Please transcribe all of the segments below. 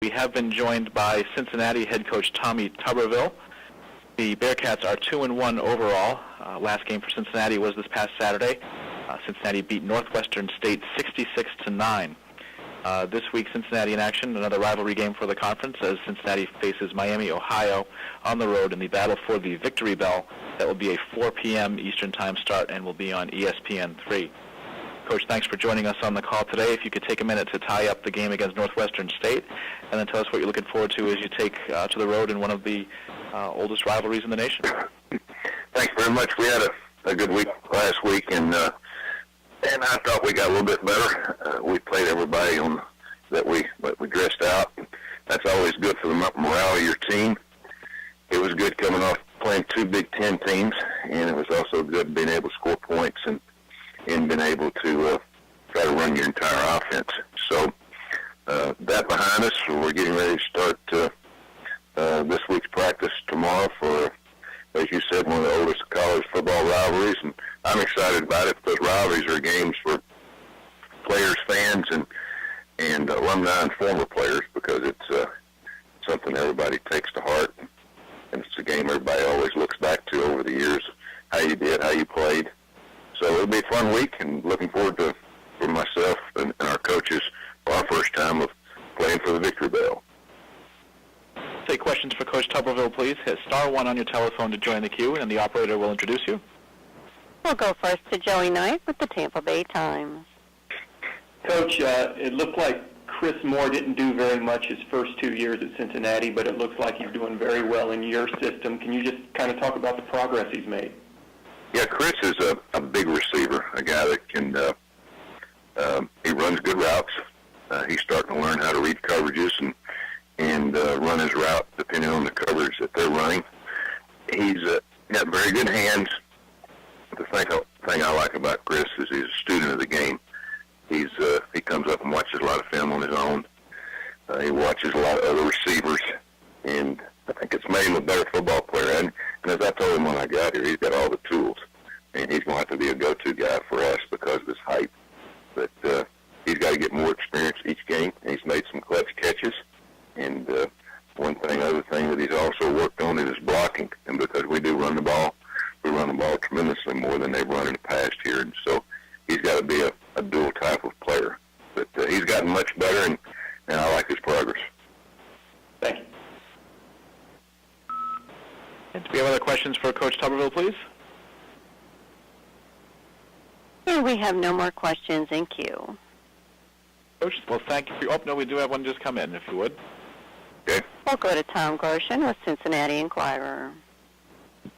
We have been joined by Cincinnati head coach Tommy Tuberville. The Bearcats are 2-1 overall. Last game for Cincinnati was this past Saturday. Cincinnati beat Northwestern State 66-9. This week, Cincinnati in action, another rivalry game for the conference as Cincinnati faces Miami, Ohio on the road in the battle for the Victory Bell. That will be a 4 p.m. Eastern Time start and will be on ESPN3. Coach, thanks for joining us on the call today. If you could take a minute to tie up the game against Northwestern State and then tell us what you're looking forward to as you take to the road in one of the oldest rivalries in the nation. Thanks very much. We had a good week last week, and I thought we got a little bit better. We played everybody on that we dressed out. That's always good for the morale of your team. It was good coming off playing two Big Ten teams, and it was also good being able to score points and being able to try to run your entire offense. So that behind us, we're getting ready to start this week's practice tomorrow for, as you said, one of the oldest college football rivalries, and I'm excited about it because rivalries are games for players, fans, and alumni and former players because it's something everybody takes to heart, and it's a game everybody always looks back to over the years, how you did, how you played. So it'll be a fun week, and looking forward to, for myself and our coaches, for our first time of playing for the Victory Bell. Take questions for Coach Tuberville, please. Hit *1 on your telephone to join the queue, and the operator will introduce you. We'll go first to Joey Knight with the Tampa Bay Times. Coach, it looked like Chris Moore didn't do very much his first 2 years at Cincinnati, but it looks like he's doing very well in your system. Can you just kind of talk about the progress he's made? Yeah, Chris is a big receiver, a guy that can, he runs good routes. He's starting to learn how to read coverages and run his route depending on the coverage that they're running. He's got very good hands. The thing I like about Chris is he's a student of the game. He comes up and watches a lot of film on his own. He watches a lot of other receivers, and I think it's made him a better football player. And as I told him when I got here, he's got all the tools, and he's going to have to be a go-to guy for us because of his height. But he's got to get more experience each game, and he's made some clutch catches. And other thing that he's also worked on is his blocking. And because we do run the ball, we run the ball tremendously more than they've run in the past here. And so he's got to be a dual type of player. But he's gotten much better, and I like his progress. Thank you. And do we have other questions for Coach Tuberville, please? And we have no more questions in queue. Coach, well, thank you. Oh, no, we do have one just come in, if you would. Okay. We'll go to Tom Gershon with Cincinnati Enquirer.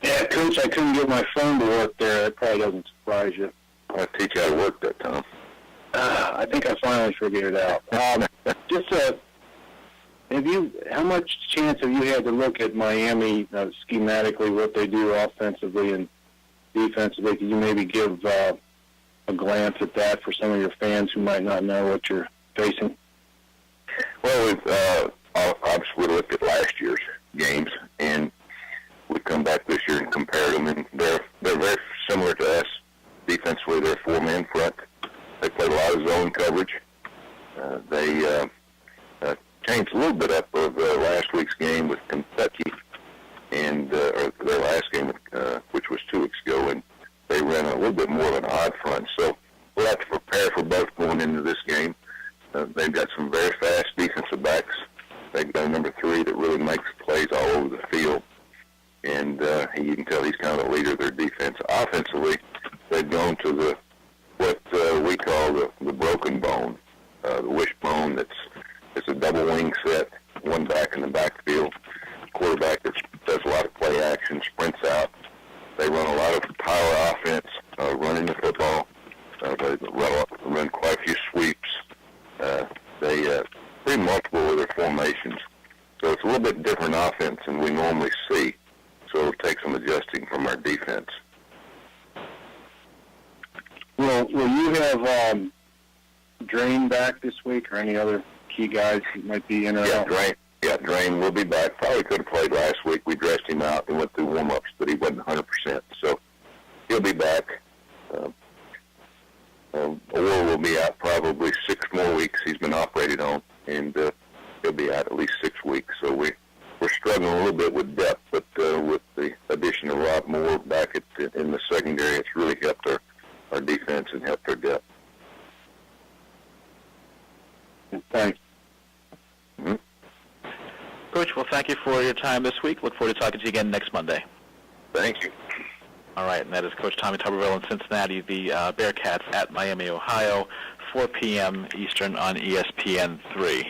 Yeah, Coach, I couldn't get my phone to work there. That probably doesn't surprise you. I'll teach you how to work that, Tom. I think I finally figured it out. How much chance have you had to look at Miami schematically, what they do offensively and defensively? Could you maybe give a glance at that for some of your fans who might not know what you're facing? Well, we've obviously looked at last year's games, and we've come back this year and compared them, and they're very similar to us. Defensively, they're a four-man front. They played a lot of zone coverage. They changed a little bit up of last week's game with Kentucky, and or their last game, which was 2 weeks ago, and they ran a little bit more of an odd front. So we'll have to prepare for both going into this game. They've got some very fast defensive backs. They've got a number 3 that really makes plays all over the field, and you can tell he's kind of the leader of their defense. Offensively, they've gone to what we call the broken bone, the wishbone. It's a double wing set, one back in the backfield. Quarterback that does a lot of play action, sprints out. They run a lot of power offense, running the football. They run quite a few sweeps. They pretty multiple with their formations. So it's a little bit different offense than we normally see. So it'll take some adjusting from our defense. Will you have Drain back this week or any other key guys who might be in or out? Drain will be back. Probably could have played last week. We dressed him out and went through warm-ups, but he wasn't 100%. So he'll be back. Orr will be out probably 6 more weeks. He's been operated on, and he'll he'll be out at least 6 weeks. So we're struggling a little bit with depth, but with the addition of Rob Moore back in the secondary, it's really helped our defense and helped our depth. Thanks. Mm-hmm. Coach, well, thank you for your time this week. Look forward to talking to you again next Monday. Thank you. All right, and that is Coach Tommy Tuberville in Cincinnati, the Bearcats at Miami, Ohio, 4 p.m. Eastern on ESPN 3.